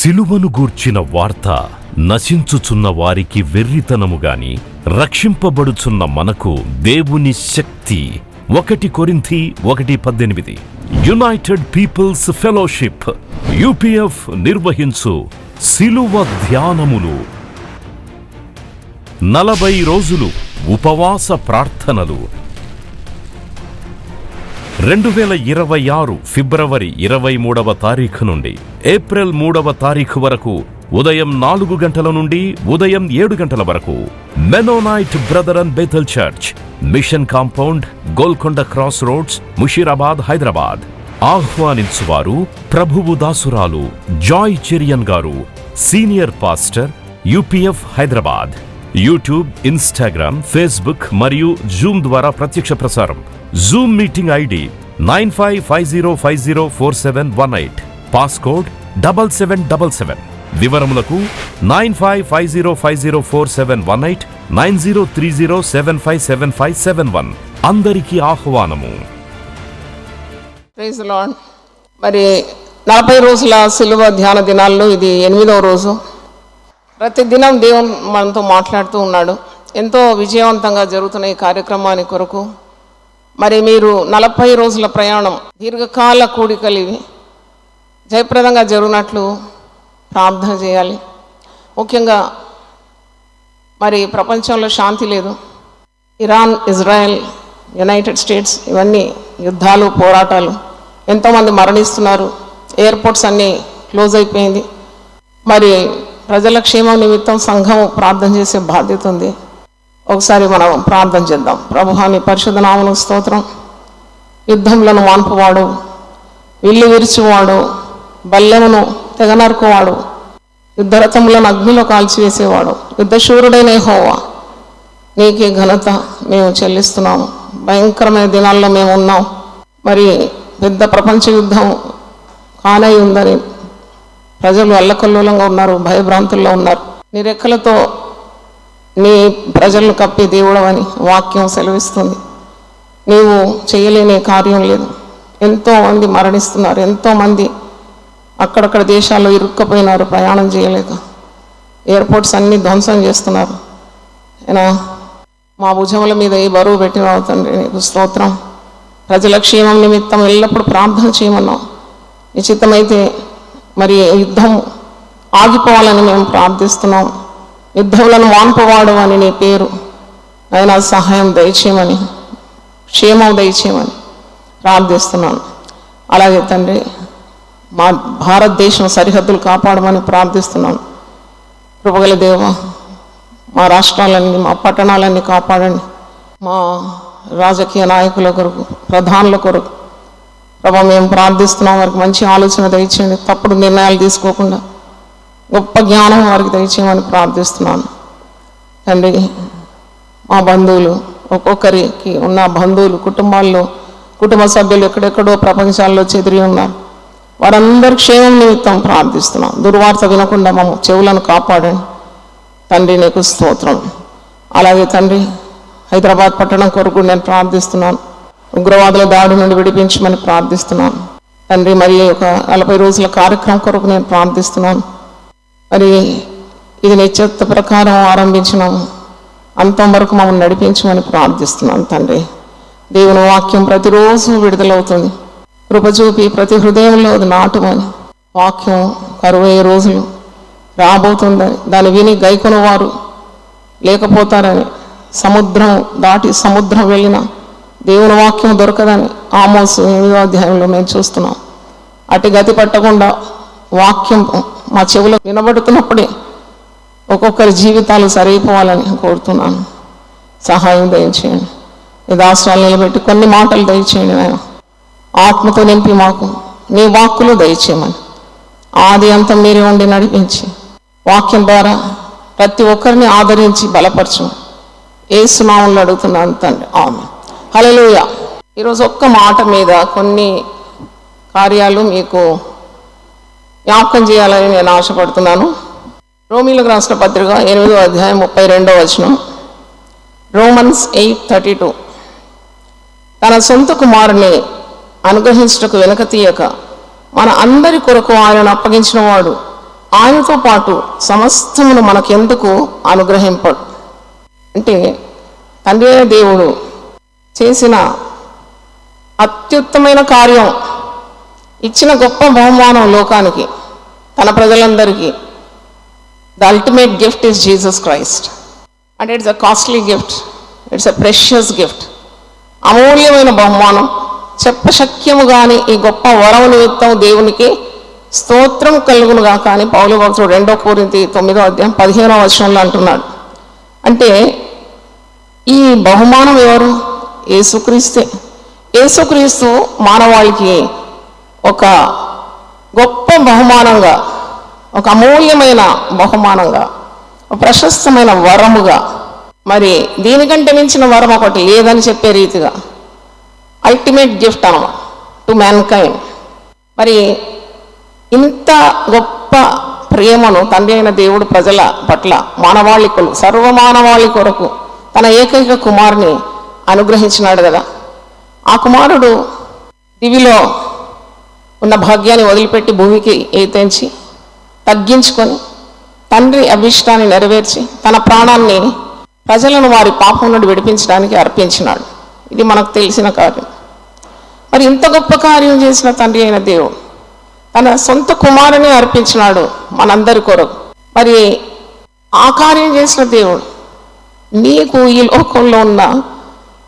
సిలువను గూర్చిన వార్త నశించుచున్న వారికి వెర్రితనము గాని రక్షింపబడుచున్న మనకు దేవుని శక్తి. 1 కొరింథీ 1:18. యునైటెడ్ పీపుల్స్ ఫెలోషిప్ UPF నిర్వహించు సిలువ ధ్యానములు. 40 రోజులు ఉపవాస ప్రార్థనలు. 2026 ఫిబ్రవరి 23వ తారీఖు నుండి ఏప్రిల్ 3వ తారీఖు వరకు ఉదయం 4 గంటల నుండి ఉదయం 7 గంటల వరకు Mennonite brother and Bethel church, mission compound, Golconda cross roads, Musheerabad, Hyderabad. ఆహ్వానించువారు ప్రభువు దాసురాలు జాయ్ చెరియన్ గారు, senior pastor, UPF Hyderabad. YouTube, Instagram, Facebook మరియు జూమ్ ద్వారా ప్రత్యక్ష ప్రసారం. Zoom meeting ID 9550504718, passcode 7777. వివరములకు 9550504718, 9030757571. అందరికీ ఆహ్వానము. Praise the lord. మరి 40 రోజుల సిలువ ధ్యాన దినాల్లో ఇది 8వ రోజు. ప్రతి దినం దేవుడు మనతో మాట్లాడుతూ ఉన్నాడు. ఎంతో విజయవంతంగా జరుగుతున్న ఈ కార్యక్రమాన్ని కొరకు మరి మీరు 40 రోజుల ప్రయాణం, దీర్ఘకాల కూడికలు ఇవి జయప్రదంగా జరుగునట్లు ప్రార్థన చేయాలి. ముఖ్యంగా మరి ప్రపంచంలో శాంతి లేదు. ఇరాన్, ఇజ్రాయెల్, యునైటెడ్ స్టేట్స్, ఇవన్నీ యుద్ధాలు, పోరాటాలు, ఎంతోమంది మరణిస్తున్నారు. ఎయిర్పోర్ట్స్ అన్నీ క్లోజ్ అయిపోయింది. మరి ప్రజల క్షేమం నిమిత్తం సంఘం ప్రార్థన చేసే బాధ్యత ఉంది. ఒకసారి మనం ప్రార్థన చేద్దాం. ప్రభువా, నీ పరిశుద్ధ నామమునకు స్తోత్రం. యుద్ధములను మాన్పువాడు, విల్లు విరిచివాడు, బల్లెమును తెగనరుకువాడు, యుద్ధరథములను అగ్నిలో కాల్చివేసేవాడు, యుద్ధశూరుడైన యెహోవా, నీకే ఘనత మేము చెల్లిస్తున్నాము. భయంకరమైన దినాల్లో మేము ఉన్నాం. మరి పెద్ద ప్రపంచ యుద్ధం కానై ఉందని ప్రజలు అల్లకల్లోలంగా ఉన్నారు, భయభ్రాంతుల్లో ఉన్నారు. నీ రెక్కలతో నీ ప్రజలను కప్పే దేవుడవని వాక్యం సెలవిస్తుంది. నీవు చేయలేని కార్యం లేదు. ఎంతోమంది మరణిస్తున్నారు, ఎంతోమంది అక్కడక్కడ దేశాల్లో ఇరుక్కపోయినారు, ప్రయాణం చేయలేక. ఎయిర్పోర్ట్స్ అన్నీ ధ్వంసం చేస్తున్నారు. అయినా మా భుజముల మీద ఏ బరువు పెట్టినావు తండ్రి, నీకు స్తోత్రం. ప్రజల క్షేమం నిమిత్తం ఎల్లప్పుడూ ప్రార్థన చేయమన్నాం. నిశ్చితమైతే మరి యుద్ధం ఆగిపోవాలని మేము ప్రార్థిస్తున్నాం. యుద్ధములను మాన్పువాడు అని నీ పేరు. అయినా సహాయం దయచేయమని, క్షేమం దయచేయమని ప్రార్థిస్తున్నాను. అలాగే తండ్రి, మా భారతదేశం సరిహద్దులు కాపాడమని ప్రార్థిస్తున్నాను. కృపగల దేవ, మా రాష్ట్రాలన్నీ, మా పట్టణాలన్నీ కాపాడండి. మా రాజకీయ నాయకుల కొరకు, ప్రధానుల కొరకు ప్రభా మేము ప్రార్థిస్తున్నాం. వారికి మంచి ఆలోచన దయచేయండి. తప్పుడు నిర్ణయాలు తీసుకోకుండా గొప్ప జ్ఞానం వారికి దయచేయమని ప్రార్థిస్తున్నాను. తండ్రి, మా బంధువులు, ఒక్కొక్కరికి ఉన్న బంధువులు, కుటుంబాల్లో కుటుంబ సభ్యులు ఎక్కడెక్కడో ప్రపంచాల్లో చెదిరి ఉన్నారు. వారందరి క్షేమం నిమిత్తం ప్రార్థిస్తున్నాం. దుర్వార్త వినకుండా మా చెవులను కాపాడండి తండ్రి, నీకు స్తోత్రం. అలాగే తండ్రి, హైదరాబాద్ పట్టణం కొరకు నేను ప్రార్థిస్తున్నాను. ఉగ్రవాదుల దాడి నుండి విడిపించమని ప్రార్థిస్తున్నాను తండ్రి. మరి ఒక 40 రోజుల కార్యక్రమం కొరకు నేను ప్రార్థిస్తున్నాను. మరి ఇది నిశ్చిత ప్రకారం ఆరంభించినాము, అంతం వరకు మమ్మల్ని నడిపించమని ప్రార్థిస్తున్నాను తండ్రి. దేవుని వాక్యం ప్రతిరోజు విడుదలవుతుంది. కృప చూపి ప్రతి హృదయంలో అది నాటుమని. వాక్యం 60 రోజులు రాబోతుందని, దాన్ని విని గైకొన వారు లేకపోతారని, సముద్రం దాటి సముద్రం వెళ్ళిన దేవుని వాక్యం దొరకదని ఆమోసు 8వ అధ్యాయంలో మేము చూస్తున్నాం. అటు గతి పట్టకుండా వాక్యం మా చెవులో వినబడుతున్నప్పుడే ఒక్కొక్కరి జీవితాలు సరైపోవాలని కోరుతున్నాను. సహాయం దయచేయండి. ఈ దాసరాలు నిలబెట్టి కొన్ని మాటలు దయచేయండి నాయన. ఆత్మతో నింపి మాకు నీ వాక్కులు దయచేయమని, ఆది అంతం మీరే ఉండి నడిపించి వాక్యం ద్వారా ప్రతి ఒక్కరిని ఆదరించి బలపరచు. యేసు నామములో అడుగుతున్నాను తండ్రి, ఆమేన్. హల్లెలూయా. ఈరోజు ఒక్క మాట మీద కొన్ని కార్యాలు మీకు జ్ఞాపకం చేయాలని నేను ఆశపడుతున్నాను. రోమీయులకు రాసిన పత్రిక 8వ అధ్యాయం 32వ వచనం. రోమన్స్ 8:32. తన సొంత కుమారుని అనుగ్రహించుటకు వెనక తీయక మన అందరి కొరకు ఆయనను అప్పగించిన వాడు ఆయనతో పాటు సమస్తమును మనకెందుకు అనుగ్రహింపడు. అంటే తండ్రి అయిన దేవుడు చేసిన అత్యుత్తమైన కార్యం, ఇచ్చిన గొప్ప బహుమానం లోకానికి, తన ప్రజలందరికీ. The ultimate gift is Jesus Christ. And it's a costly gift, it's a precious gift. అమూల్యమైన బహుమానం. చెప్పశక్యము గాని ఈ గొప్ప వరం నిమిత్తం దేవునికి స్తోత్రం కలుగునుగా. కానీ పౌలు భక్తుడు 2 కొరింథీ 9:15 అంటున్నాడు. అంటే ఈ బహుమానం ఎవరు? యేసుక్రీస్తే. యేసుక్రీస్తు మానవాళికి ఒక గొప్ప బహుమానంగా, ఒక అమూల్యమైన బహుమానంగా, ఒక ప్రశస్తమైన వరముగా, మరి దీనికంటే మించిన వరం ఒకటి లేదని చెప్పే రీతిగా అల్టిమేట్ గిఫ్ట్ అన్నమాట టు మ్యాన్ కైండ్. మరి ఇంత గొప్ప ప్రేమను తండ్రి అయిన దేవుడు ప్రజల పట్ల, మానవాళికులు, సర్వమానవాళి కొరకు తన ఏకైక కుమారుని అనుగ్రహించినాడు కదా. ఆ కుమారుడు దివిలో ఉన్న భాగ్యాన్ని వదిలిపెట్టి భూమికి ఏతెంచి తగ్గించుకొని తండ్రి అభిష్టాన్ని నెరవేర్చి తన ప్రాణాన్ని ప్రజలను వారి పాపం నుండి విడిపించడానికి అర్పించినాడు. ఇది మనకు తెలిసిన కార్యం. మరి ఇంత గొప్ప కార్యం చేసిన తండ్రి అయిన దేవుడు తన సొంత కుమారుని అర్పించినాడు మనందరి కొరకు. మరి ఆ కార్యం చేసిన దేవుడు నీకు ఈ లోకంలో ఉన్న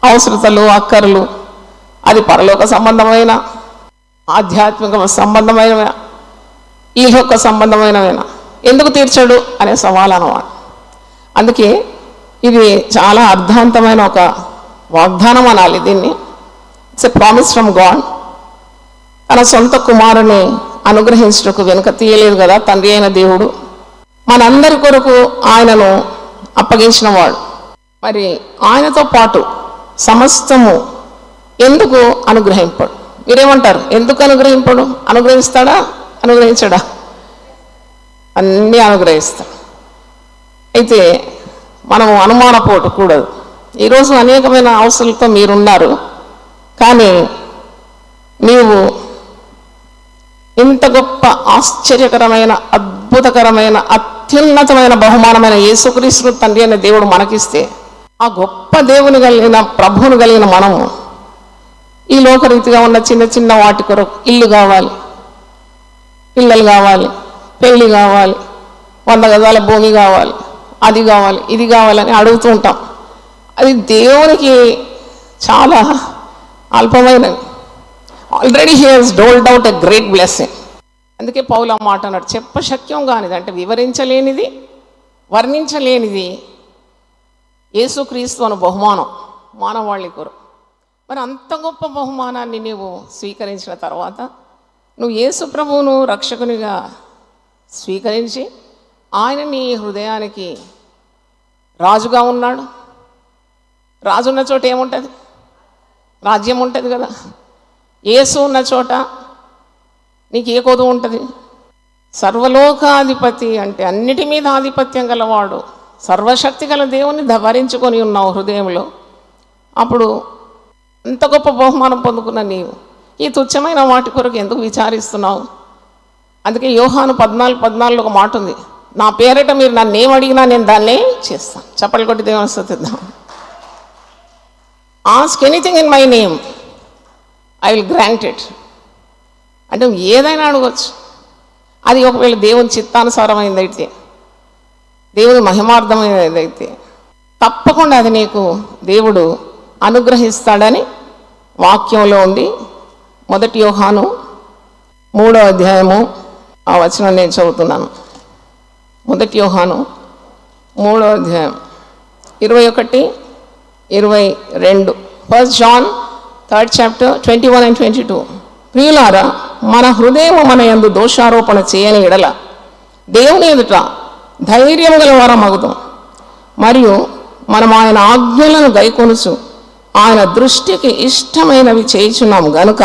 అవసరతలు, అక్కర్లు, అది పరలోక సంబంధమైన, ఆధ్యాత్మిక సంబంధమైన, ఈ లోక సంబంధమైనవైనా ఎందుకు తీర్చాడు అనే సవాల్ అన్నమాట. అందుకే ఇది చాలా అర్థవంతమైన ఒక వాగ్దానం అనాలి దీన్ని. It's a promise from God. తన సొంత కుమారుని అనుగ్రహించటకు వెనుక తీయలేదు కదా తండ్రి అయిన దేవుడు. మనందరి కొరకు ఆయనను అప్పగించిన వాడు. మరి ఆయనతో పాటు సమస్తము ఎందుకు అనుగ్రహింపడు? మీరేమంటారు? ఎందుకు అనుగ్రహింపడు? అనుగ్రహిస్తాడా? అనుగ్రహించడా? అన్నీ అనుగ్రహిస్తాడు. అయితే మనం అనుమానపోకూడదు. ఈరోజు అనేకమైన అవసరాలతో మీరున్నారు, కానీ నీవు ఇంత గొప్ప ఆశ్చర్యకరమైన, అద్భుతకరమైన, అత్యున్నతమైన బహుమానమైన యేసుక్రీస్తు తండ్రి అనే దేవుడు మనకిస్తే, ఆ గొప్ప దేవుని కలిగిన, ప్రభువును కలిగిన మనము ఈ లోకరీతిగా ఉన్న చిన్న చిన్న వాటి కొరకు ఇల్లు కావాలి, పిల్లలు కావాలి, పెళ్ళి కావాలి, 100 గజాల భూమి కావాలి, అది కావాలి, ఇది కావాలని అడుగుతూ ఉంటాం. అది దేవునికి చాలా అల్పమైనది. Already he has doled out a great blessing. అందుకే పౌలు ఆ మాట అన్నాడు, చెప్పశక్యం కానిది, అంటే వివరించలేనిది, వర్ణించలేనిది యేసుక్రీస్తు అను బహుమానం మానవాళి కొరకు. మరి అంత గొప్ప బహుమానాన్ని నీవు స్వీకరించిన తర్వాత నువ్వు యేసు ప్రభువును రక్షకునిగా స్వీకరించి ఆయన నీ హృదయానికి రాజుగా ఉన్నాడు. రాజున్న చోట ఏముంటుంది? రాజ్యం ఉంటుంది కదా. యేసు ఉన్న చోట నీకు ఏ కొదువు ఉంటుంది? సర్వలోకాధిపతి, అంటే అన్నిటి మీద ఆధిపత్యం గలవాడు, సర్వశక్తి గల దేవుని ధరించుకొని ఉన్నావు హృదయంలో. అప్పుడు అంత గొప్ప బహుమానం పొందుకున్న నీవు ఈ తుచ్చమైన వాటి కొరకు ఎందుకు విచారిస్తున్నావు? అందుకే యోహాను 14:14 ఒక మాట ఉంది, నా పేరిట మీరు నన్ను ఏమడిగినా నేను దాన్నే చేస్తాను. చప్పట్లు కొట్టి దేవుని స్తుతిద్దాం. Ask anything in my name I will grant it. అంటే ఏదైనా అడగవచ్చు. అది ఒకవేళ దేవుని చిత్తానుసారమైనదైతే, దేవుని మహిమార్థమైనదైతే తప్పకుండా అది నీకు దేవుడు అనుగ్రహిస్తాడని వాక్యంలో ఉంది. 1 యోహాను 3వ అధ్యాయము ఆ వచనం నేను చదువుతున్నాను. 1 యోహాను 3వ అధ్యాయం 21, 22. 1 John 3rd chapter 21 and 22. ప్రియులారా, మన హృదయం మన యందు దోషారోపణ చేయని ఎడల దేవుని ఎదుట ధైర్యం గల వారం అగుతాం. మరియు మనం ఆయన ఆజ్ఞలను గైకొనుచు ఆయన దృష్టికి ఇష్టమైనవి చేయుచున్నాం గనుక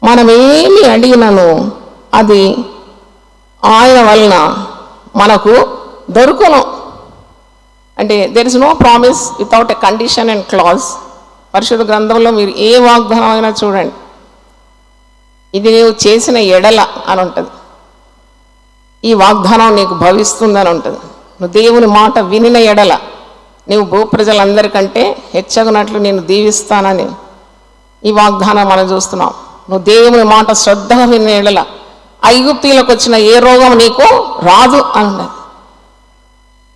మనమేమి అడిగినను అది ఆయన వలన మనకు దొరుకును. అంటే there is no promise without a condition and clause. పరిశుద్ధ గ్రంథంలో మీరు ఏ వాగ్దానం అయినా చూడండి, ఇది నీవు చేసిన ఎడల అని ఉంటుంది. ఈ వాగ్దానం నీకు భవిస్తుందని ఉంటుంది. నువ్వు దేవుని మాట వినిన ఎడల నీవు భూప్రజలందరికంటే హెచ్చగునట్లు నేను దీవిస్తానని ఈ వాగ్దానం మనం చూస్తున్నాం. నువ్వు దేవుని మాట శ్రద్ధగా వినిన ఎడల ఐగుప్తీలకు వచ్చిన ఏ రోగం నీకు రాదు అని ఉన్నది.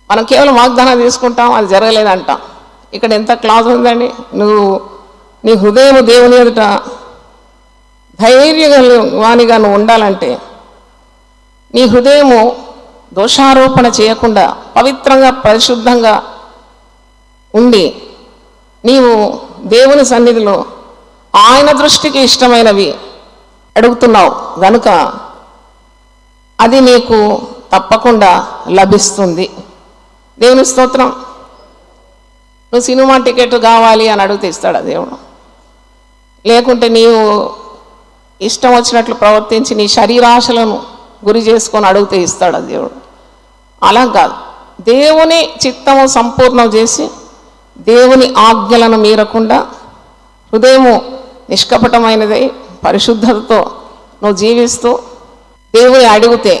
మనం కేవలం వాగ్దానం తీసుకుంటాం, అది జరగలేదంటాం. ఇక్కడ ఎంత క్లాజ్ ఉందండి. నువ్వు నీ హృదయం దేవుని ఎదుట ధైర్యవానిగా నువ్వు ఉండాలంటే నీ హృదయము దోషారోపణ చేయకుండా పవిత్రంగా పరిశుద్ధంగా ఉండి నీవు దేవుని సన్నిధిలో ఆయన దృష్టికి ఇష్టమైనవి అడుగుతున్నావు గనుక అది నీకు తప్పకుండా లభిస్తుంది. దేవుని స్తోత్రం. నువ్వు సినిమా టికెట్ కావాలి అని అడిగితే ఇస్తాడా దేవుడు? లేకుంటే నీవు ఇష్టం వచ్చినట్లు ప్రవర్తించి నీ శరీరాశలను గురి చేసుకొని అడిగితే ఇస్తాడా దేవుడు? అలా కాదు. దేవుని చిత్తము సంపూర్ణం చేసి దేవుని ఆజ్ఞలను మీరకుండా హృదయము నిష్కపటమైనదై పరిశుద్ధతతో నువ్వు జీవిస్తూ దేవుని అడిగితే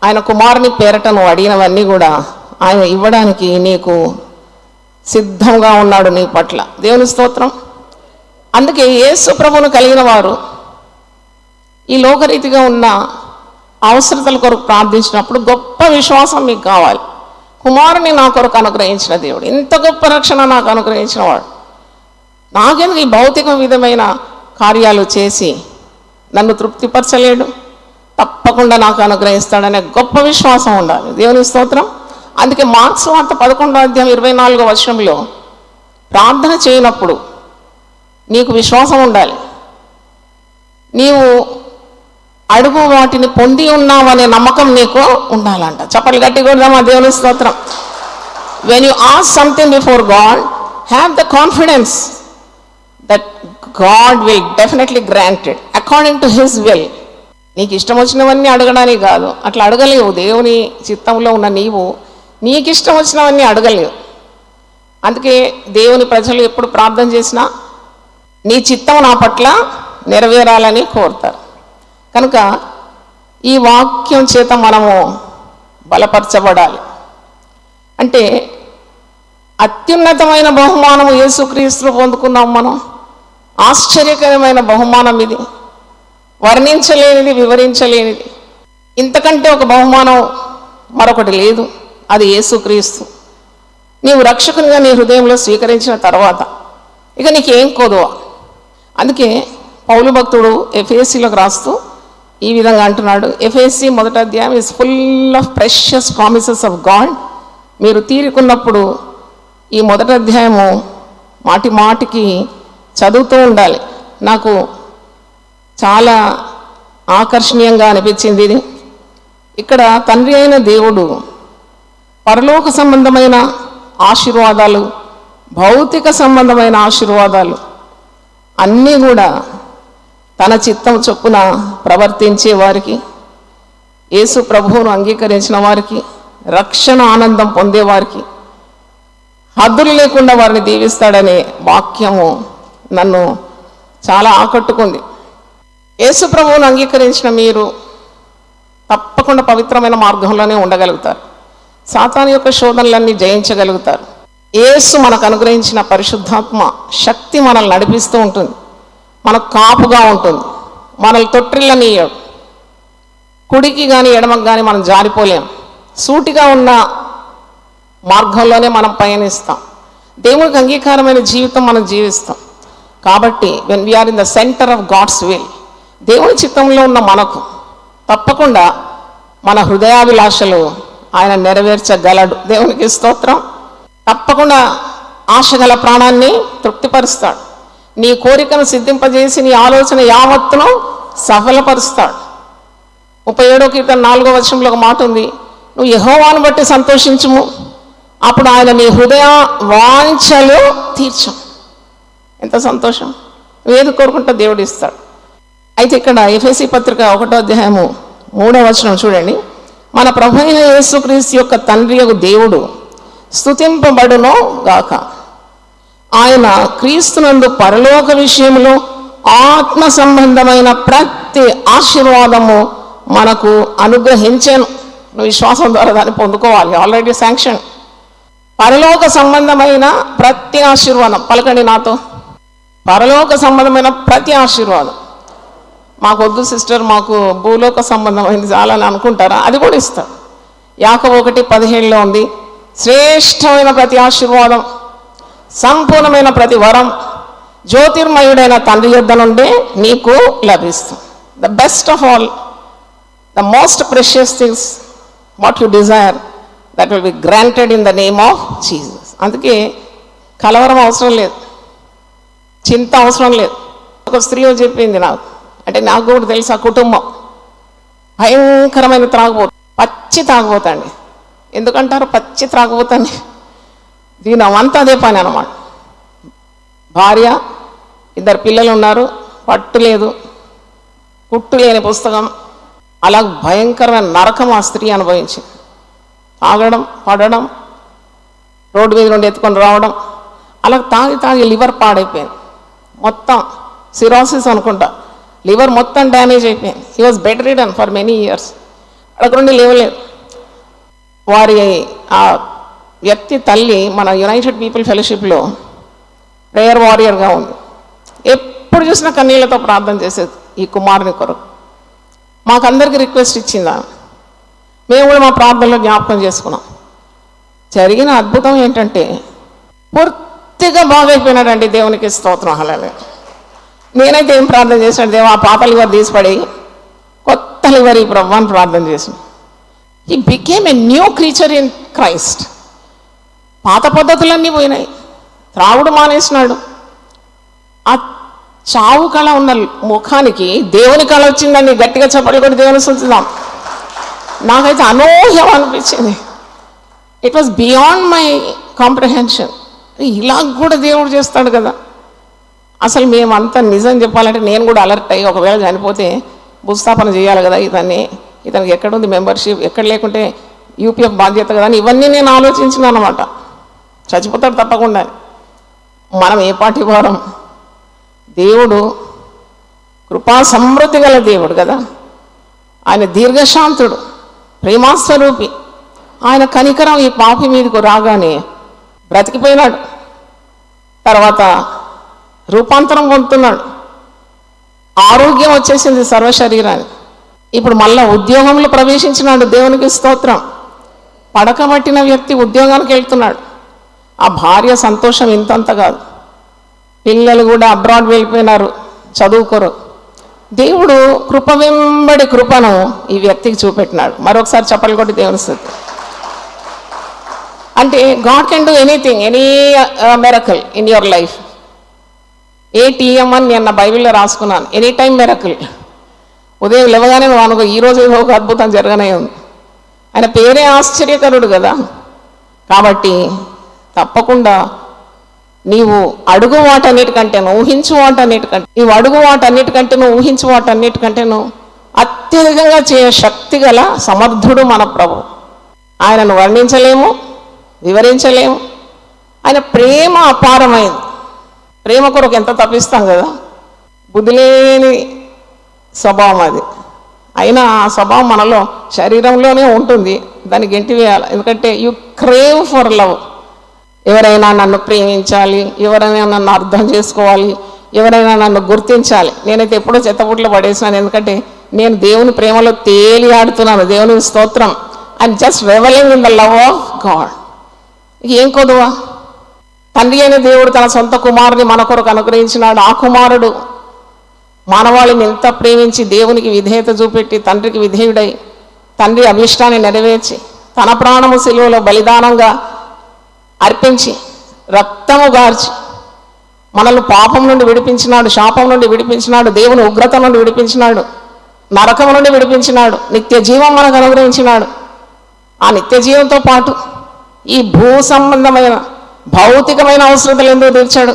ఆయన కుమారుని పేరట నువ్వు అడిగినవన్నీ కూడా ఆయన ఇవ్వడానికి నీకు సిద్ధంగా ఉన్నాడు నీ పట్ల. దేవుని స్తోత్రం. అందుకే యేసు ప్రభువును కలిగిన వారు ఈ లోకరీతిగా ఉన్న అవసరతల కొరకు ప్రార్థించినప్పుడు గొప్ప విశ్వాసం మీకు కావాలి. కుమారుని నా కొరకు అనుగ్రహించిన దేవుడు, ఇంత గొప్ప రక్షణ నాకు అనుగ్రహించిన వాడు నాకెందుకు ఈ భౌతిక విధమైన కార్యాలు చేసి నన్ను తృప్తిపరచలేడు, తప్పకుండా నాకు అనుగ్రహిస్తాడనే గొప్ప విశ్వాసం ఉండాలి. దేవుని స్తోత్రం. అందుకే మార్క్స్ వార్త 11:24 ప్రార్థన చేయనప్పుడు నీకు విశ్వాసం ఉండాలి. నీవు అడుగు వాటిని పొంది ఉన్నావనే నమ్మకం నీకు ఉండాలంట. చప్పట్లు గట్టి కొడదామా? దేవుని స్తోత్రం. When you ask something before God, have the confidence that God will definitely granted according to his will. నీకు ఇష్టం వచ్చినవన్నీ అడగడానికి కాదు, అట్లా అడగలేవు. దేవుని చిత్తంలో ఉన్న నీవు నీకు ఇష్టం వచ్చినవన్నీ అడగలేవు. అందుకే దేవుని ప్రజలు ఎప్పుడు ప్రార్థన చేసినా నీ చిత్తం నా పట్ల నెరవేరాలని కోరుతారు. కనుక ఈ వాక్యం చేత మనము బలపరచబడాలి. అంటే అత్యున్నతమైన బహుమానము యేసుక్రీస్తులో పొందుకున్నాం మనం. ఆశ్చర్యకరమైన బహుమానం ఇది, వర్ణించలేనిది, వివరించలేనిది. ఇంతకంటే ఒక బహుమానం మరొకటి లేదు, అది యేసుక్రీస్తు. నీవు రక్షకునిగా నీ హృదయంలో స్వీకరించిన తర్వాత ఇక నీకేం కొదువ. అందుకే పౌలు భక్తుడు ఎఫెసీలకు రాస్తూ ఈ విధంగా అంటున్నాడు. ఎఫెసీ 1వ అధ్యాయం is full of precious promises of God. మీరు తీరుకున్నప్పుడు ఈ 1వ అధ్యాయము మాటి మాటికి చదువుతూ ఉండాలి. నాకు చాలా ఆకర్షణీయంగా అనిపించింది ఇది. ఇక్కడ తండ్రి అయిన దేవుడు పరలోక సంబంధమైన ఆశీర్వాదాలు, భౌతిక సంబంధమైన ఆశీర్వాదాలు అన్నీ కూడా తన చిత్తం చొప్పున ప్రవర్తించే వారికి, యేసు ప్రభువును అంగీకరించిన వారికి, రక్షణ ఆనందం పొందేవారికి హద్దులు లేకుండా వారిని దీవిస్తాడనే వాక్యము నన్ను చాలా ఆకట్టుకుంది. యేసు ప్రభువును అంగీకరించిన మీరు తప్పకుండా పవిత్రమైన మార్గంలోనే ఉండగలుగుతారు. సాతాను యొక్క శోధనలన్నీ జయించగలుగుతారు. యేసు మనకు అనుగ్రహించిన పరిశుద్ధాత్మ శక్తి మనల్ని నడిపిస్తూ ఉంటుంది, మనకు కాపుగా ఉంటుంది, మనల్ని తొట్టిల్లనీయడు. కుడికి కానీ ఎడమకు కానీ మనం జారిపోలేం. సూటిగా ఉన్న మార్గంలోనే మనం పయనిస్తాం. దేవునికి అంగీకారమైన జీవితం మనం జీవిస్తాం. కాబట్టి when we are in the center of God's will, దేవుని చిత్తంలో ఉన్న మనకు తప్పకుండా మన హృదయాభిలాషలు ఆయన నెరవేర్చగలడు. దేవునికి స్తోత్రం. తప్పకుండా ఆశగల ప్రాణాన్ని తృప్తిపరుస్తాడు. నీ కోరికను సిద్ధింపజేసి నీ ఆలోచన యావత్తును సఫలపరుస్తాడు. 37వ కీర్తన 4వ వచనంలో ఒక మాట ఉంది, నువ్వు యెహోవాను బట్టి సంతోషించుము, అప్పుడు ఆయన నీ హృదయ వాంఛలు తీర్చు. ఎంత సంతోషం! నువ్వేది కోరుకుంటా దేవుడు ఇస్తాడు. అయితే ఇక్కడ ఎఫెసీ పత్రిక 1వ అధ్యాయము 3వ వచనం చూడండి. మన ప్రభు అయిన యేసుక్రీస్తు యొక్క తండ్రి యొక్క దేవుడు స్తుతింపబడును గాక. ఆయన క్రీస్తునందు పరలోక విషయంలో ఆత్మ సంబంధమైన ప్రతి ఆశీర్వాదము మనకు అనుగ్రహించాను. నువ్వు విశ్వాసం ద్వారా దాన్ని పొందుకోవాలి. Already sanction. పరలోక సంబంధమైన ప్రతి ఆశీర్వాదం, పలకండి నాతో, పరలోక సంబంధమైన ప్రతి ఆశీర్వాదం. మాకు వద్దు సిస్టర్, మాకు భూలోక సంబంధమైంది చాలని అనుకుంటారా? అది కూడా ఇస్తారు. యాకోబు 1:17 ఉంది, శ్రేష్టమైన ప్రతి ఆశీర్వాదం, సంపూర్ణమైన ప్రతి వరం జ్యోతిర్మయుడైన తండ్రి యొద్ద నుండే నీకు లభిస్తుంది. The best of all, the most precious things what you Dzire that will be granted in the name of Jesus. అందుకే కలవరం అవసరం లేదు, చింత అవసరం లేదు. ఒక స్త్రీ చెప్పింది నాకు, అంటే నాకు కూడా తెలుసు, ఆ కుటుంబం భయంకరమైన త్రాగుబోతు, పచ్చి తాగుబోతండి. ఎందుకంటారు పచ్చి త్రాగుబోతండి? దీని అవంతా అదే పని అన్నమాట. భార్య, 2 పిల్లలు ఉన్నారు, పట్టు లేదు, కుట్టు లేని పుస్తకం, అలా భయంకరమైన నరకం ఆ స్త్రీ అనుభవించింది. తాగడం, పడడం, రోడ్డు మీద నుండి ఎత్తుకొని రావడం, అలా తాగి తాగి లివర్ పాడైపోయింది మొత్తం. సిరోసిస్ అనుకుంటా, లివర్ మొత్తం డ్యామేజ్ అయిపోయింది. He was bed ridden for many years. అక్కడ నుండి లేవలేదు. వారి ఆ వ్యక్తి తల్లి మన యునైటెడ్ పీపుల్ ఫెలోషిప్లో ప్రేయర్ వారియర్గా ఉంది. ఎప్పుడు చూసినా కన్నీళ్లతో ప్రార్థన చేసేది ఈ కుమారుని కొరకు. మాకందరికీ రిక్వెస్ట్ ఇచ్చిందా, మేము కూడా మా ప్రార్థనలో జ్ఞాపకం చేసుకున్నాం. జరిగిన అద్భుతం ఏంటంటే పూర్తిగా బాగైపోయినాడండి. దేవునికి స్తోత్రం. హల్లెలూయా. నేనైతే ఏం ప్రార్థన చేశాను, దేవా ఆ పాత లివర్ తీసిపడి కొత్త లివర్ ఈ ప్రభు అని ప్రార్థన చేసాను. He became a new creature in Christ. పాత పద్ధతులన్నీ పోయినాయి, త్రాగుడు మానేసినాడు. ఆ చావు కళ ఉన్న ముఖానికి దేవుని కళ వచ్చిందని గట్టిగా చెప్పలు కూడా దేవుని స్తుతిద్దాం. నాకైతే అనూహ్యం అనిపించింది. It was beyond my comprehension. ఇలా కూడా దేవుడు చేస్తాడు కదా. అసలు మేమంతా నిజం చెప్పాలంటే నేను కూడా అలర్ట్ అయ్యి, ఒకవేళ చనిపోతే భూస్థాపన చేయాలి కదా, ఇతనికి ఎక్కడుంది మెంబర్షిప్, ఎక్కడ లేకుంటే యూపీఎఫ్ బాధ్యత కదా అని ఇవన్నీ నేను ఆలోచించిన అనమాట. చచ్చిపోతాడు తప్పకుండా. మనం ఏ పార్టీ వారం? దేవుడు కృపా సమృద్ధి గల దేవుడు కదా. ఆయన దీర్ఘశాంతుడు, ప్రేమాస్వరూపి. ఆయన కనికరం ఈ పాపి మీదకు రాగానే బ్రతికిపోయినాడు. తర్వాత రూపాంతరం పొందుతున్నాడు, ఆరోగ్యం వచ్చేసింది సర్వ శరీరానికి. ఇప్పుడు మళ్ళా ఉద్యోగంలో ప్రవేశించినాడు. దేవునికి స్తోత్రం. పడకబట్టిన వ్యక్తి ఉద్యోగానికి వెళ్తున్నాడు. ఆ భార్య సంతోషం ఇంతంత కాదు. పిల్లలు కూడా అబ్రాడ్ వెళ్ళిపోయినారు, చదువుకోరు. దేవుడు కృప వెంబడి కృపను ఈ వ్యక్తికి చూపెట్టినాడు. మరొకసారి చెప్పలు కొట్టి దేవుని స్తుతి. అంటే God can do anything, any miracle in your life. ATM అని నేను నా బైబిల్లో రాసుకున్నాను, ఎనీ టైం మిరకల్. ఉదయం లేవగానే నువ్వు అనుకో, ఈరోజు ఏదో ఒక అద్భుతం జరగనే ఉంది. ఆయన పేరే ఆశ్చర్యకరుడు కదా. కాబట్టి తప్పకుండా నీవు అడుగు వాటన్నిటికంటేను, ఊహించు వాటన్నిటికంటే, నీవు అడుగు వాటన్నిటికంటేను, ఊహించు వాటన్నిటికంటేను అత్యధికంగా చేయ శక్తి గల సమర్థుడు మన ప్రభు. ఆయనను వర్ణించలేము, వివరించలేము. ఆయన ప్రేమ అపారమైంది. ప్రేమ కొరకు ఎంత తప్పిస్తాం కదా. బుద్ధిలేని స్వభావం అది. అయినా ఆ స్వభావం మనలో శరీరంలోనే ఉంటుంది, దాన్ని గెంటివేయాలి. ఎందుకంటే యు క్రేవ్ ఫర్ లవ్. ఎవరైనా నన్ను ప్రేమించాలి, ఎవరైనా నన్ను అర్థం చేసుకోవాలి, ఎవరైనా నన్ను గుర్తించాలి. నేనైతే ఎప్పుడో చెత్తపుట్లో పడేసినాను, ఎందుకంటే నేను దేవుని ప్రేమలో తేలి ఆడుతున్నాను. దేవుని స్తోత్రం. I'm just revelling in the love of God. ఏం కొదువా? తండ్రి అయిన దేవుడు తన సొంత కుమారుని మన కొరకు అనుగ్రహించినాడు. ఆ కుమారుడు మానవాళిని ఎంత ప్రేమించి దేవునికి విధేయత చూపెట్టి తండ్రికి విధేయుడై తండ్రి అభిష్టాన్ని నెరవేర్చి తన ప్రాణము సిలువలో బలిదానంగా అర్పించి రక్తము గార్చి మనల్ని పాపం నుండి విడిపించినాడు, శాపం నుండి విడిపించినాడు, దేవుని ఉగ్రత నుండి విడిపించినాడు, నరకం నుండి విడిపించినాడు, నిత్య జీవం మనకు అనుగ్రహించినాడు. ఆ నిత్య జీవంతో పాటు ఈ భూ సంబంధమైన భౌతికమైన అవసరతలు ఎందుకు తీర్చాడు?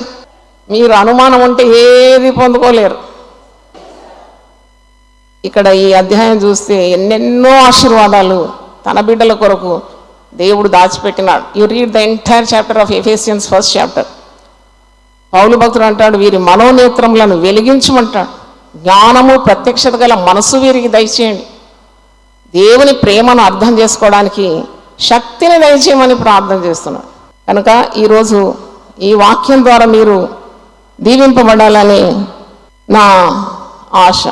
మీరు అనుమానం ఉంటే ఏది పొందుకోలేరు. ఇక్కడ ఈ అధ్యాయం చూస్తే ఎన్నెన్నో ఆశీర్వాదాలు తన బిడ్డల కొరకు దేవుడు దాచిపెట్టినాడు. You read the entire chapter of Ephesians, first chapter. పౌలు భక్తుడు అంటాడు, వీరి మనోనేత్రములను వెలిగించమంటాడు, జ్ఞానము ప్రత్యక్షత గల మనసు వీరికి దయచేయండి. దేవుని ప్రేమను అర్థం చేసుకోవడానికి శక్తిని దయచేయమని ప్రార్థన చేస్తున్నాను. కనుక ఈరోజు ఈ వాక్యం ద్వారా మీరు దీవింపబడాలని నా ఆశ.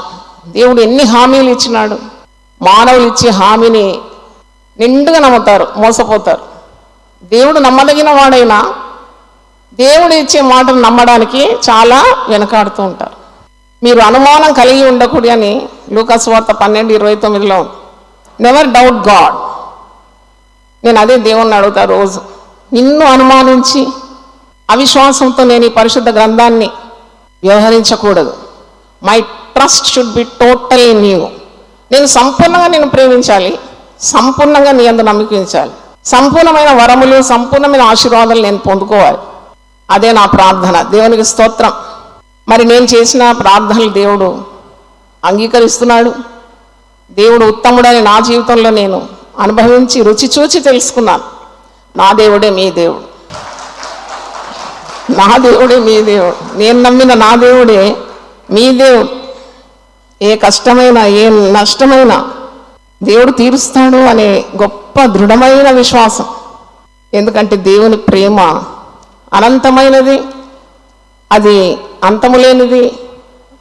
దేవుడు ఎన్ని హామీలు ఇచ్చినాడు. మానవులు ఇచ్చే హామీని నిండుగా నమ్ముతారు, మోసపోతారు. దేవుడు నమ్మదగిన వాడైనా దేవుడు ఇచ్చే మాటను నమ్మడానికి చాలా వెనకాడుతూ ఉంటారు. మీరు అనుమానం కలిగి ఉండకూడదు అని లూకాసు వార్త 12:29 నెవర్ డౌట్ గాడ్. నేను అదే దేవుణ్ణి అడుగుతా రోజు. నిన్ను అనుమానించి అవిశ్వాసంతో నేను ఈ పరిశుద్ధ గ్రంథాన్ని వ్యవహరించకూడదు. My trust should be total in you. నేను సంపూర్ణంగా నేను ప్రేమించాలి, సంపూర్ణంగా నీ యందు నమ్మకించాలి, సంపూర్ణమైన వరములు, సంపూర్ణమైన ఆశీర్వాదాలు నేను పొందుకోవాలి. అదే నా ప్రార్థన. దేవునికి స్తోత్రం. మరి నేను చేసిన ప్రార్థనలు దేవుడు అంగీకరిస్తున్నాడు. దేవుడు ఉత్తముడని నా జీవితంలో నేను అనుభవించి రుచి చూచి తెలుసుకున్నాను. నా దేవుడే మీ దేవుడు, నా దేవుడే మీ దేవుడు. నేను నమ్మిన నా దేవుడే మీ దేవుడు. ఏ కష్టమైనా ఏ నష్టమైనా దేవుడు తీరుస్తాడు అనే గొప్ప దృఢమైన విశ్వాసం. ఎందుకంటే దేవుని ప్రేమ అనంతమైనది, అది అంతము లేనిది,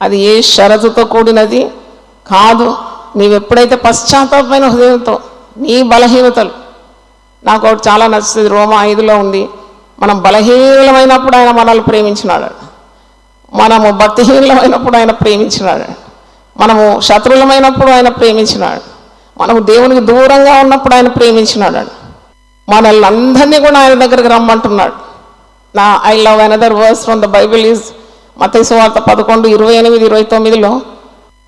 అది ఏ షరతుతో కూడినది కాదు. నీవెప్పుడైతే పశ్చాత్తాపమైన హృదయంతో నీ బలహీనతలు, నాకు ఒకటి చాలా నచ్చుతుంది, రోమా 5 ఉంది, మనం బలహీనమైనప్పుడు ఆయన మనల్ని ప్రేమించినాడు, మనము భక్తిహీనమైనప్పుడు ఆయన ప్రేమించినాడు, మనము శత్రువులమైనప్పుడు ఆయన ప్రేమించినాడు, మనము దేవునికి దూరంగా ఉన్నప్పుడు ఆయన ప్రేమించినాడు. మనల్ని అందరినీ కూడా ఆయన దగ్గరికి రమ్మంటున్నాడు. I love another verse from the Bible is మత్తయి సువార్త 11:28-29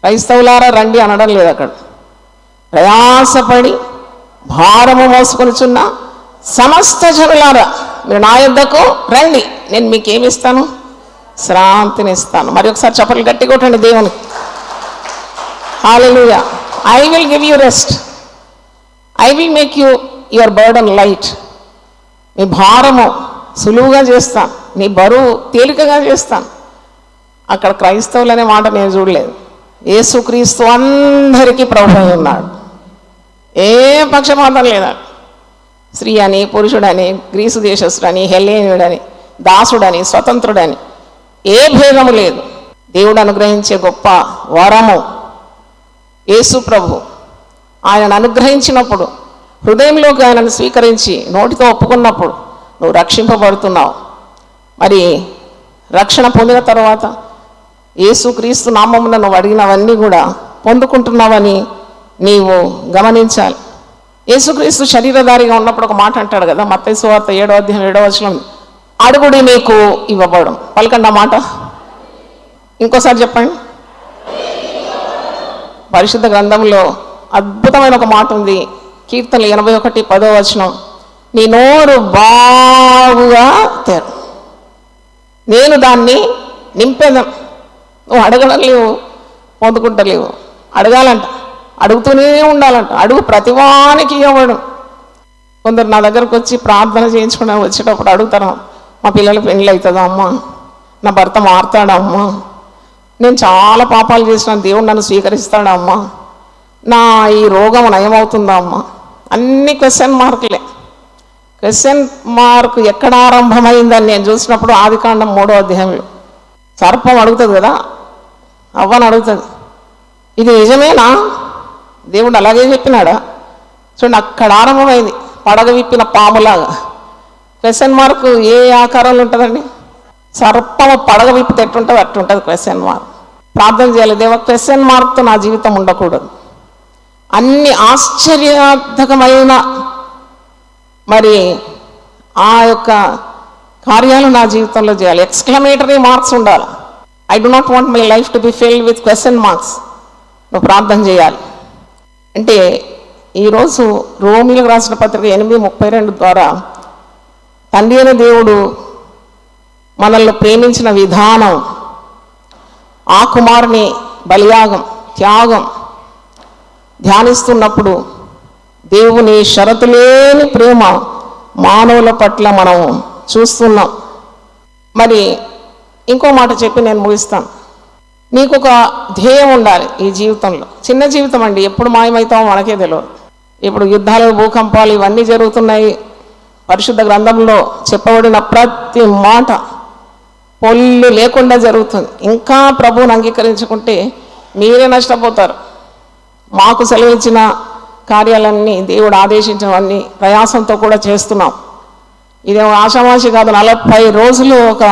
క్రైస్తవులారా రండి అనడం లేదు. అక్కడ ప్రయాసపడి భారము మోసుకొనిచున్న సమస్త జనులారా మీరు నా యొద్దకు రండి, నేను మీకేమి ఇస్తాను? శ్రాంతిని ఇస్తాను. మరి ఒకసారి చప్పట్లు గట్టి కొట్టండి దేవునికి. హల్లెలూయా. I will give you rest, I will make you your burden light. మీ భారము సులువుగా చేస్తాను, నీ బరువు తేలికగా చేస్తాను. అక్కడ క్రైస్తవులు అనే మాట నేను చూడలేదు. యేసుక్రీస్తు అందరికీ ప్రభు అయి ఉన్నాడు. ఏ పక్షపాతం లేదా. స్త్రీ అని, పురుషుడని, గ్రీసు దేశస్థుడని, హెల్లేనుడని, దాసుడని, స్వతంత్రుడని ఏ భేదము లేదు. దేవుడు అనుగ్రహించే గొప్ప వరము యేసు ప్రభు. ఆయనను అనుగ్రహించినప్పుడు, హృదయంలోకి ఆయనను స్వీకరించి నోటితో ఒప్పుకున్నప్పుడు నువ్వు రక్షింపబడుతున్నావు. మరి రక్షణ పొందిన తర్వాత యేసుక్రీస్తు నామమున నువ్వు అడిగినవన్నీ కూడా పొందుకుంటున్నావని నీవు గమనించాలి. యేసుక్రీస్తు శరీరధారిగా ఉన్నప్పుడు ఒక మాట అంటాడు కదా, మత్తయి సువార్త 7:7 అడుగుడి మీకు ఇవ్వబడం. పలకండి ఆ మాట, ఇంకోసారి చెప్పండి. పరిశుద్ధ గ్రంథంలో అద్భుతమైన ఒక మాట ఉంది, కీర్తనలు 81:10 నీ నోరు బాగుగా తెరు, నేను దాన్ని నింపేదాం. నువ్వు అడగలేవు, పొందుకుంటలేవు. అడగాలంట, అడుగుతూనే ఉండాలంట. అడుగు ప్రతివానికి ఇవ్వడం. కొందరు నా దగ్గరకు వచ్చి ప్రార్థన చేయించుకుని వచ్చేటప్పుడు అడుగుతారు, మా పిల్లల పెళ్ళి అవుతుందా అమ్మా, నా భర్త మారుతాడా అమ్మా, నేను చాలా పాపాలు చేసిన దేవుడు నన్ను స్వీకరిస్తాడా అమ్మా, నా ఈ రోగం నయమవుతుందా అమ్మా. అన్ని క్వశ్చన్ మార్కులే. క్వశ్చన్ మార్క్ ఎక్కడ ఆరంభమైందని నేను చూసినప్పుడు ఆదికాండం 3వ అధ్యాయంలో సర్పం అడుగుతుంది కదా, అవ్వని అడుగుతుంది, ఇది నిజమేనా, దేవుడు అలాగే చెప్పినాడా? చూడండి, అక్కడ ఆరంభమైంది. పడగ విప్పిన పాములాగా క్వశ్చన్ మార్క్ ఏ ఆకారంలో ఉంటుందండి? సర్పము పడగ విప్పితే ఎట్టుంటుంది అట్టుంటుంది క్వశ్చన్ మార్క్. ప్రార్థన చేయాలి, దేవ క్వశ్చన్ మార్క్తో నా జీవితం ఉండకూడదు. అన్ని ఆశ్చర్యార్థకమైన మరి ఆ యొక్క కార్యాలు నా జీవితంలో చేయాలి. ఎక్స్క్లమేటరీ మార్క్స్ ఉండాలి. I do not want my life to be filled with question marks. నువ్వు ప్రార్థన చేయాలి. అంటే ఈరోజు రోమీలకు రాసిన పత్రిక 8:32 ద్వారా తండ్రి అయిన దేవుడు మనల్ని ప్రేమించిన విధానం, ఆ కుమారుని బలియాగం, త్యాగం ధ్యానిస్తున్నప్పుడు దేవుని షరతు లేని ప్రేమ మానవుల పట్ల మనం చూస్తున్నాం. మరి ఇంకో మాట చెప్పి నేను ముగిస్తాను. నీకు ఒక ధ్యేయం ఉండాలి ఈ జీవితంలో. చిన్న జీవితం అండి, ఎప్పుడు మాయమవుతామో మనకే తెలియదు. ఇప్పుడు యుద్ధాలు, భూకంపాలు ఇవన్నీ జరుగుతున్నాయి. పరిశుద్ధ గ్రంథంలో చెప్పబడిన ప్రతి మాట పొల్లు లేకుండా జరుగుతుంది. ఇంకా ప్రభువుని అంగీకరించుకుంటే మీరే నష్టపోతారు. మాకు సెలవిచ్చిన కార్యాలన్నీ, దేవుడు ఆదేశించినవన్నీ ప్రయాసంతో కూడా చేస్తున్నాం. ఇదేమో ఆషామాషి కాదు. 40 రోజులు ఒక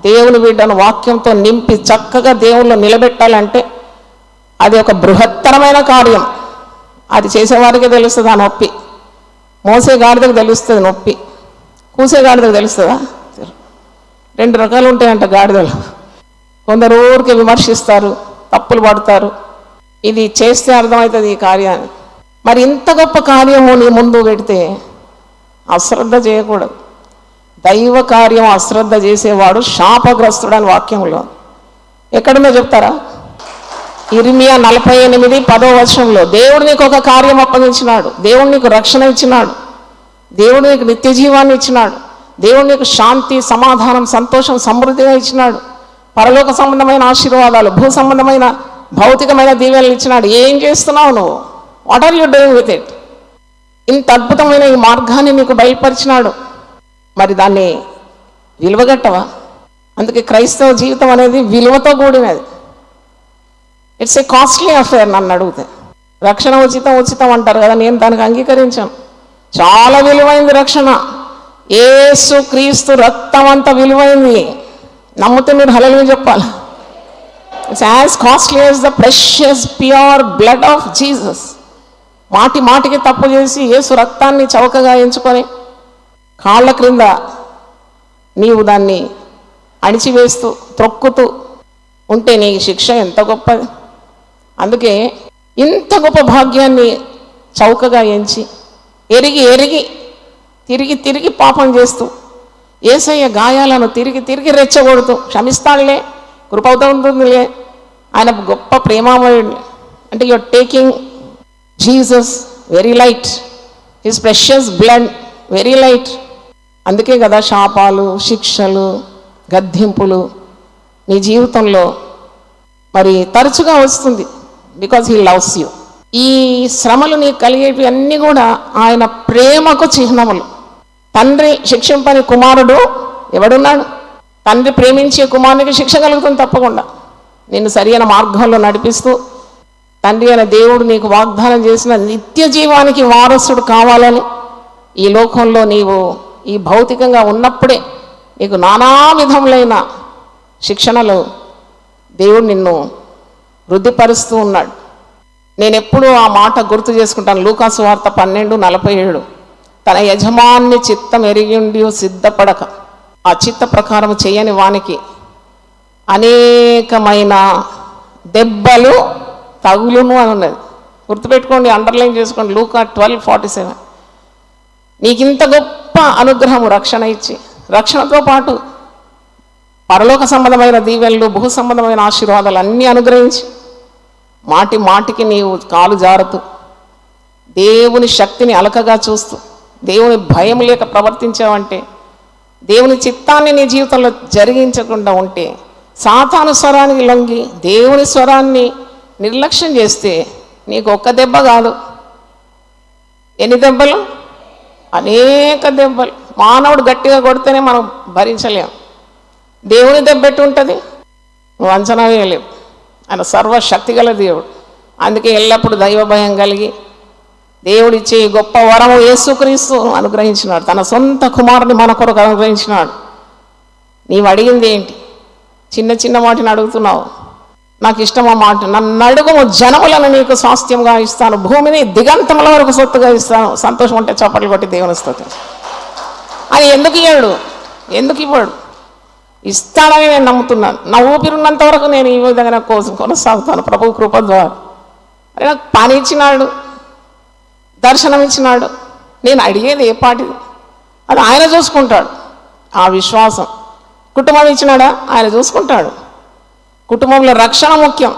దేవుని బిడ్డను వాక్యంతో నింపి చక్కగా దేవుళ్ళు నిలబెట్టాలంటే అది ఒక బృహత్తరమైన కార్యం. అది చేసేవారికే తెలుస్తుంది ఆ నొప్పి. మోసే గాడిదకు తెలుస్తుంది నొప్పి, కూసే గాడిదకు తెలుస్తుందా? 2 రకాలు ఉంటాయంట గాడిదలు. కొందరు ఊరికి విమర్శిస్తారు, తప్పులు పడతారు. ఇది చేస్తే అర్థమవుతుంది ఈ కార్యాన్ని. మరి ఇంత గొప్ప కార్యము నీ ముందు పెడితే అశ్రద్ధ చేయకూడదు. దైవ కార్యం అశ్రద్ధ చేసేవాడు శాపగ్రస్తుడని వాక్యంలో ఎక్కడున్నా చెప్తారా? ఇర్మియా 48:10 దేవుడు నీకు ఒక కార్యం అప్పగించినాడు. దేవుడు నీకు రక్షణ ఇచ్చినాడు. దేవుడు నీకు నిత్య జీవాన్ని ఇచ్చినాడు. దేవుడు నీకు శాంతి, సమాధానం, సంతోషం, సమృద్ధిగా ఇచ్చినాడు. పరలోక సంబంధమైన ఆశీర్వాదాలు, భూ సంబంధమైన భౌతికమైన దీవెనలు ఇచ్చినాడు. ఏం చేస్తున్నావు నువ్వు? What are you doing with it? ఇంత అద్భుతమైన ఈ మార్గాన్ని నీకు బయలుపరిచినాడు. మరి దాన్ని విలువగట్టవా? అందుకే క్రైస్తవ జీవితం అనేది విలువతో కూడినది. It's a costly affair. నన్ను అడిగితే రక్షణ ఉచితం అంటారు కదా, నేను దానికి అంగీకరించాను. చాలా విలువైంది రక్షణ. యేసు క్రీస్తు రక్తం అంత విలువైంది. నమ్మితే మీరు హల్లెలూయా చెప్పాలి. It's as costly as the precious pure blood of Jesus. మాటికి తప్పు చేసి యేసు రక్తాన్ని చౌకగా ఎంచుకొని కాళ్ళ క్రింద నీవు దాన్ని అణిచివేస్తూ త్రొక్కుతూ ఉంటే నీ శిక్ష ఎంత గొప్పది. అందుకే ఇంత గొప్ప భాగ్యాన్ని చౌకగా ఎంచి ఎరిగి తిరిగి పాపం చేస్తూ యేసయ్య గాయాలను తిరిగి రెచ్చగొడుతూ క్షమిస్తాడులే, కృపతో ఉంటుందిలే, ఆయన గొప్ప ప్రేమామయుడు. అంటే you're taking Jesus very light, his precious blood very light. అందుకే కదా శాపాలు, శిక్షలు, గద్దింపులు నీ జీవితంలో మరి తరచుగా వస్తుంది. Because he loves you. ఈ శ్రమలు నీకు కలిగేవి అన్నీ కూడా ఆయన ప్రేమకు చిహ్నములు. తండ్రి శిక్షింపని కుమారుడు ఎవడున్నాడు? తండ్రి ప్రేమించే కుమారునికి శిక్ష కలుగుతుంది తప్పకుండా. నిన్ను సరైన మార్గంలో నడిపిస్తూ తండ్రి అయిన దేవుడు నీకు వాగ్దానం చేసిన నిత్య జీవానికి వారసుడు కావాలని ఈ లోకంలో నీవు ఈ భౌతికంగా ఉన్నప్పుడే నీకు నానా విధములైన శిక్షణలు దేవుడు నిన్ను వృద్ధిపరుస్తూ ఉన్నాడు. నేను ఎప్పుడూ ఆ మాట గుర్తు చేసుకుంటాను. లూకాసు వార్త 12:47. తన యజమాని చిత్తం ఎరిగిండి సిద్ధపడక ఆ చిత్త ప్రకారం చేయని వానికి అనేకమైన దెబ్బలు తగులును అని ఉన్నది. గుర్తుపెట్టుకోండి, అండర్లైన్ చేసుకోండి. లూకా 12:47. నీకింత గొప్ప అనుగ్రహము రక్షణ ఇచ్చి, రక్షణతో పాటు పరలోక సంబంధమైన దీవెనలు, భూ సంబంధమైన ఆశీర్వాదాలు అన్నీ అనుగ్రహించి మాటికి నీవు కాలు జారుతూ దేవుని శక్తిని అలకగా చూస్తూ దేవుని భయం లేక ప్రవర్తించావంటే, దేవుని చిత్తాన్ని నీ జీవితంలో జరిగించకుండా ఉంటే, సాతాను స్వరానికి లొంగి దేవుని స్వరాన్ని నిర్లక్ష్యం చేస్తే నీకు ఒక్క దెబ్బ కాదు, ఎన్ని దెబ్బలు? అనేక దెబ్బలు. మానవుడు గట్టిగా కొడితేనే మనం భరించలేం. దేవుని దెబ్బెట్టు ఉంటుంది, నువ్వు అంచనా వేయలేవు. ఆయన సర్వశక్తి గల దేవుడు. అందుకే ఎల్లప్పుడూ దైవ భయం కలిగి దేవుడిచ్చే గొప్ప వరము యేసుక్రీస్తు అనుగ్రహించినాడు. తన సొంత కుమారుని మన కొరకు అనుగ్రహించినాడు. నీవు అడిగింది ఏంటి? చిన్న వాటిని అడుగుతున్నావు. నాకు ఇష్టం ఆ మాట, నన్ను అడుగుము జనములను నీకు స్వాస్థ్యంగా ఇస్తాను, భూమిని దిగంతముల వరకు సొత్తుగా ఇస్తాను. సంతోషం ఉంటే చప్పట్లు కొట్టి దేవుని స్తుతి. అని ఎందుకు ఇయ్యాడు? ఎందుకు ఇవ్వడు? ఇస్తాడని నేను నమ్ముతున్నాను. నా ఊపిరిన్నంత వరకు నేను ఈ విధంగా కొనసాగుతాను ప్రభు కృప ద్వారా. అరే నాకు పని ఇచ్చినాడు, దర్శనం ఇచ్చినాడు. నేను అడిగేది ఏ పాటిది? అది ఆయన చూసుకుంటాడు. ఆ విశ్వాసం. కుటుంబం ఇచ్చినాడా? ఆయన చూసుకుంటాడు. కుటుంబంలో రక్షణ ముఖ్యం,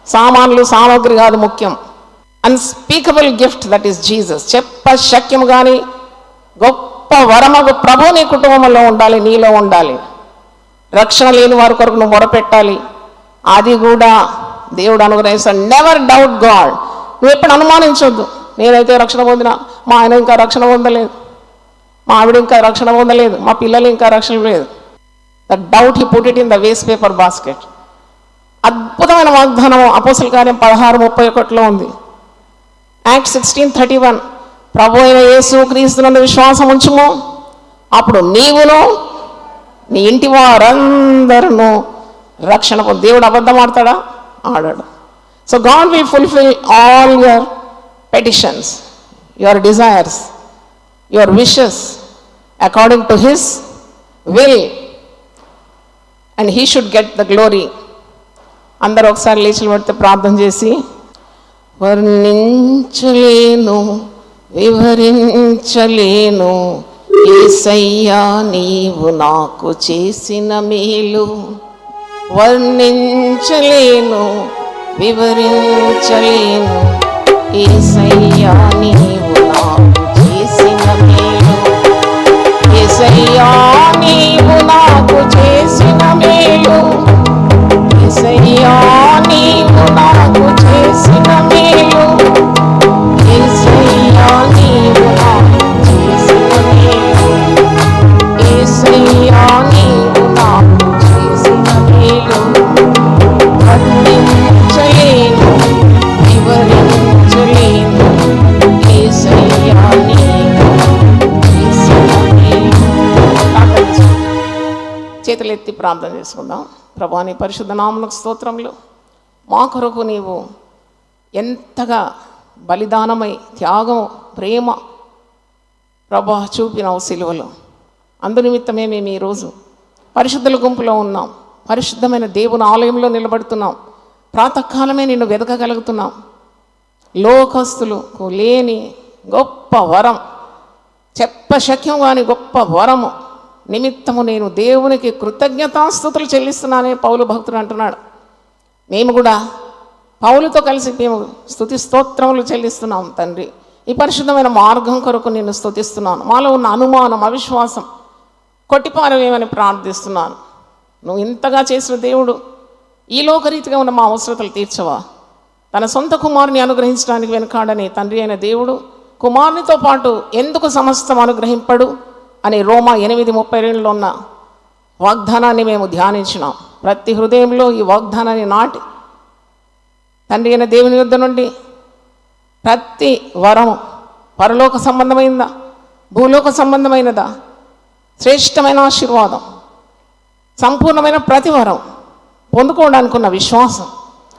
సామాన్లు సామగ్రి కాదు ముఖ్యం. Unspeakable gift that is Jesus. చెప్ప శక్యం కానీ గొప్ప వరమగు ప్రభు నీ కుటుంబంలో ఉండాలి, నీలో ఉండాలి. రక్షణ లేని వారి కొరకు నువ్వు మొరపెట్టాలి. అది కూడా దేవుడు అనుగ్రహిస్తాడు. Never doubt God. నువ్వు ఎప్పుడు అనుమానించొద్దు, నేనైతే రక్షణ పొందినా, మా ఆయన ఇంకా రక్షణ పొందలేదు, మా ఆవిడ ఇంకా రక్షణ పొందలేదు, మా పిల్లలు ఇంకా రక్షణ లేదు. The doubt he put it in the waste paper basket. అద్భుతమైన వాగ్దానం అపోస్తల కార్యం 16:31 ఉంది. యాక్ట్ 16:31, ప్రభు అయిన యేసు క్రీస్తునందు విశ్వాసం ఉంచుము, అప్పుడు నీవును నీ ఇంటి వారందరూ రక్షణ పొంది. దేవుడు అబద్ధం ఆడతాడా? ఆడాడు. So God will fulfil all your petitions, your desires, your wishes according to his will, and he should get the glory. అందరూ ఒకసారి లేచి పడితే ప్రార్థన చేసి, వర్ణించలేను వివరించలేను యేసయ్యా నీవు నాకు చేసిన మేలు, వర్ణించలేను వివరించలేను యేసయ్యా నీవు నాకు చేసిన మేలు, యేసయ్యా నీవు నాకు చేసిన మేలు, యేసయ్యా నీవు నాకు చేసిన మేలు, యేసయ్యా నీవు నాకు చేసిన మేలు, యేసయ్యా నీవు నాకు చేసిన మేలు, వర్ణించలేను వివరించలేను యేసయ్యా నీవు చేసిన మేలు. చేతులెత్తి ప్రార్థన చేసుకుందాం. ప్రభా, నీ పరిశుద్ధ నామమునకు స్తోత్రములు. మా కొరకు నీవు ఎంతగా బలిదానమై త్యాగం ప్రేమ ప్రభా చూపినావు సిలువలో. అందునిమిత్తమే మేము ఈరోజు పరిశుద్ధుల గుంపులో ఉన్నాం, పరిశుద్ధమైన దేవుని ఆలయంలో నిలబడుతున్నాం. ప్రాతకాలమే నిన్ను వెతకగలుగుతున్నాం. లోకస్తులకు లేని గొప్ప వరం, చెప్పశక్యం కాని గొప్ప వరము నిమిత్తము నేను దేవునికి కృతజ్ఞతాస్తుతులు చెల్లిస్తున్నానే పౌలు భక్తుడు అంటున్నాడు. మేము కూడా పౌలుతో కలిసి మేము స్తుతి స్తోత్రములు చెల్లిస్తున్నాం. తండ్రి, ఈ పరిశుద్ధమైన మార్గం కొరకు నేను స్తుతిస్తున్నాను. మాలో ఉన్న అనుమానం, అవిశ్వాసం కొట్టిపారవేమని ప్రార్థిస్తున్నాను. నువ్వు ఇంతగా చేసిన దేవుడు ఈ లోకరీతిగా ఉన్న మా అవసరతలు తీర్చవా? తన సొంత కుమారుని అనుగ్రహించడానికి వెనుకాడని తండ్రి అయిన దేవుడు కుమారునితో పాటు ఎందుకు సమస్తం అనుగ్రహింపడు అని రోమా 8:32 ఉన్న వాగ్దానాన్ని మేము ధ్యానించినాం. ప్రతి హృదయంలో ఈ వాగ్దానాన్ని నాటి తండ్రి అయిన దేవుని యొద్ద నుండి ప్రతి వరము పరలోక సంబంధమైనదా, భూలోక సంబంధమైనదా, శ్రేష్టమైన ఆశీర్వాదం, సంపూర్ణమైన ప్రతి వరం పొందుకోవడానికి ఉన్న విశ్వాసం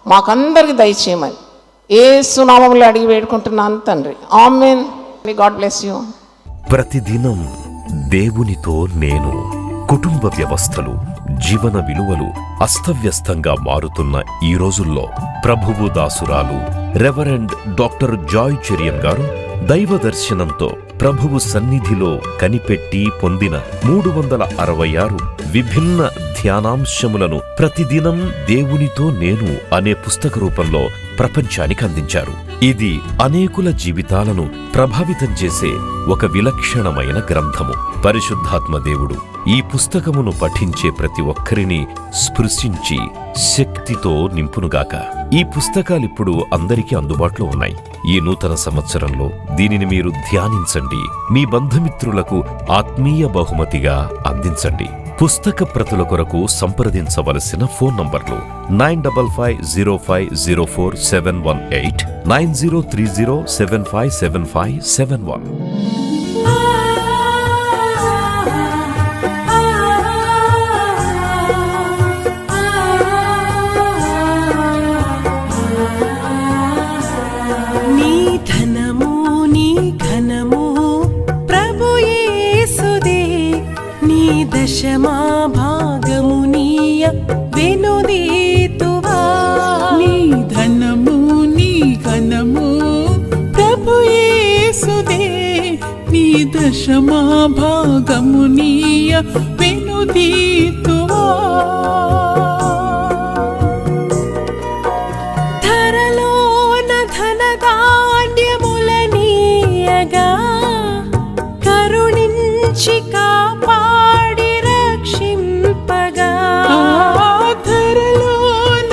మాకందరికి దయచేయమని యేసు నామములో అడిగి వేడుకుంటున్నాను తండ్రి. ఆమేన్. God bless you. ప్రతిదినం దేవునితో నేను. కుటుంబ వ్యవస్థలు, జీవన విలువలు అస్తవ్యస్తంగా మారుతున్న ఈ రోజుల్లో ప్రభువు దాసురాలు రెవరెండ్ డాక్టర్ జాయ్ చెరియన్ గారు దైవ దర్శనంతో ప్రభువు సన్నిధిలో కనిపెట్టి పొందిన 366 విభిన్న ధ్యానాంశములను ప్రతిదినం దేవునితో నేను అనే పుస్తక రూపంలో ప్రపంచానికి అందించారు. ఇది అనేకుల జీవితాలను ప్రభావితం చేసే ఒక విలక్షణమైన గ్రంథము. పరిశుద్ధాత్మ దేవుడు ఈ పుస్తకమును పఠించే ప్రతి ఒక్కరిని స్పృశించి శక్తితో నింపునుగాక. ఈ పుస్తకాలిప్పుడు అందరికీ అందుబాటులో ఉన్నాయి. ఈ నూతన సంవత్సరంలో దీనిని మీరు ధ్యానించండి, మీ బంధుమిత్రులకు ఆత్మీయ బహుమతిగా అందించండి. పుస్తక ప్రతుల కొరకు సంప్రదించవలసిన ఫోన్ నంబర్లు 9550504718, 9030757571. దశమా భాగమునీయ వెనుదీతువా. నీ ధనము నీ ఘనము ప్రభు యేసుదే, నీ దశమా భాగమునీయ వెనుదీతువా. ధరలోన ధనధాన్యములనీయగా కరుణించి కాపాడి రక్షింపగా. ధరలోన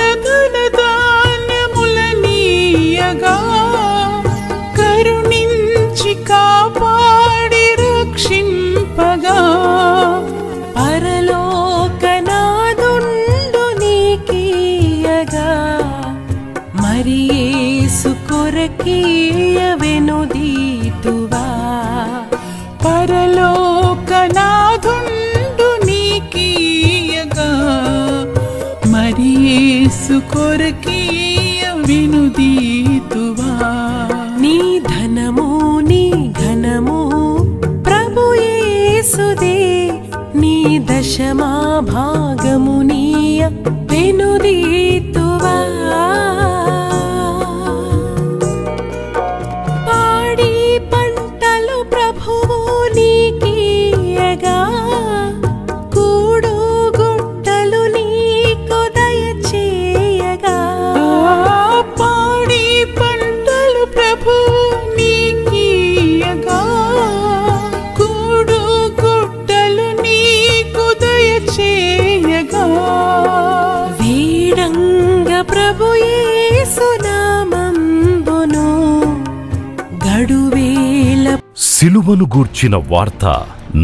యేసు కొరకీయ వినుదీతువా. నీ ధనము నీ ఘనము ప్రభు యేసుదే, నీ దశమా భాగము నీయ వినుదీతువా. పాడి పంటలు ప్రభువు నీకీయగా, కూడు గుట్టలు నీకు దయచేయగా. పాడి పంటలు ప్రభువు నీకీయగా, కూడు గుట్టలు నీకు దయచేయగా. వీడంగ ప్రభు యేసు నామంబును గడువేల. సిలువను గూర్చిన వార్త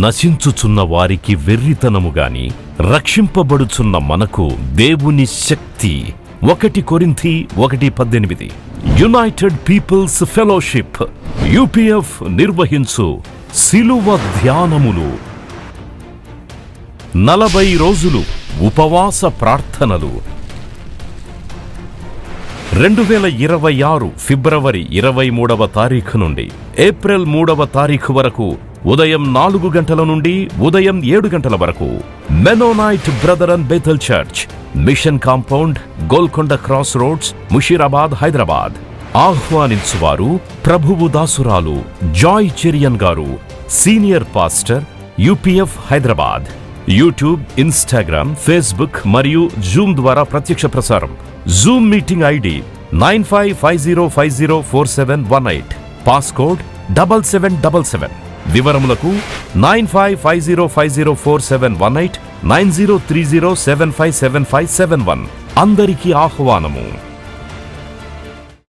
నశించుచున్న వారికి వెర్రితనము గాని, రక్షింపబడుచున్న మనకు దేవుని శక్తి. 1 కొరింథీ 1:18. యునైటెడ్ పీపుల్స్ ఫెలోషిప్ UPF నిర్వహించు సిలువ ధ్యానములు. 40 రోజులు ఉపవాస ప్రార్థనలు. 2026 ఫిబ్రవరి 23వ తారీఖు నుండి ఏప్రిల్ 3వ తారీఖు వరకు ఉదయం 4 గంటల నుండి ఉదయం 7 గంటల వరకు Mennonite brother and Bethel church, mission compound, Golconda cross roads, Musheerabad, Hyderabad. ఆహ్వానించువారు ప్రభువు దాసురాలు జాయ్ చెరియన్ గారు, senior pastor, UPF Hyderabad. YouTube, Instagram, Facebook మరియు జూమ్ ద్వారా ప్రత్యక్ష ప్రసారం. Zoom meeting ID 9550504718, passcode 7777. వివరములకు 9550504718, 9030757571. అందరికీ ఆహ్వానము.